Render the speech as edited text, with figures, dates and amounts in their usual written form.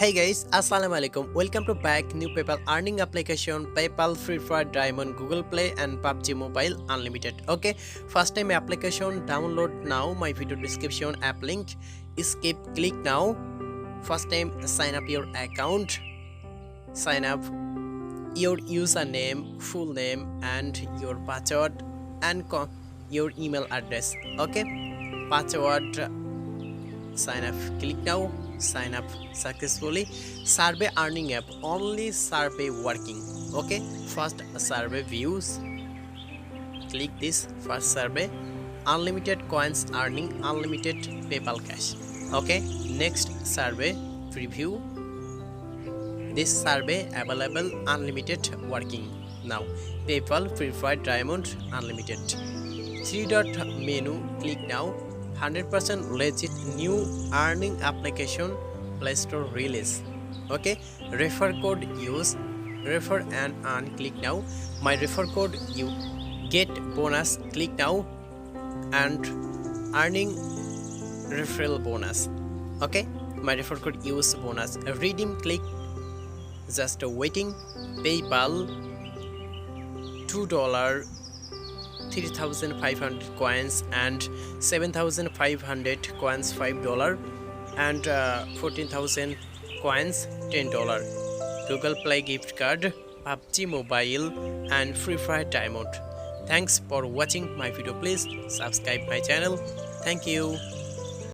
Hey guys, Assalamualaikum. Welcome to back new PayPal earning application PayPal Free Fire Diamond Google Play and PUBG Mobile Unlimited. Okay, first time application download now. My video description app link. Skip click now. First time sign up your account. Sign up your username, full name, and your password and your email address. Okay, password. Sign up click now. Sign up successfully. Survey earning app, only survey working. Okay, first survey views, click this first survey. Unlimited coins earning, unlimited PayPal cash. Okay, next survey preview. This survey available, unlimited working now. PayPal Free Fire Diamond Unlimited. 3-dot menu, click now. 100% legit new earning application, Play Store release. Okay, refer code use, refer and earn, click now. My refer code you get bonus, click now, and earning referral bonus. Okay, my refer code use bonus, redeem, click, just waiting. PayPal $2, 3,500 coins and 7,500 coins $5 and 14,000 coins $10. Google Play gift card, PUBG Mobile and Free Fire Diamond. Thanks for watching my video. Please subscribe my channel. Thank you.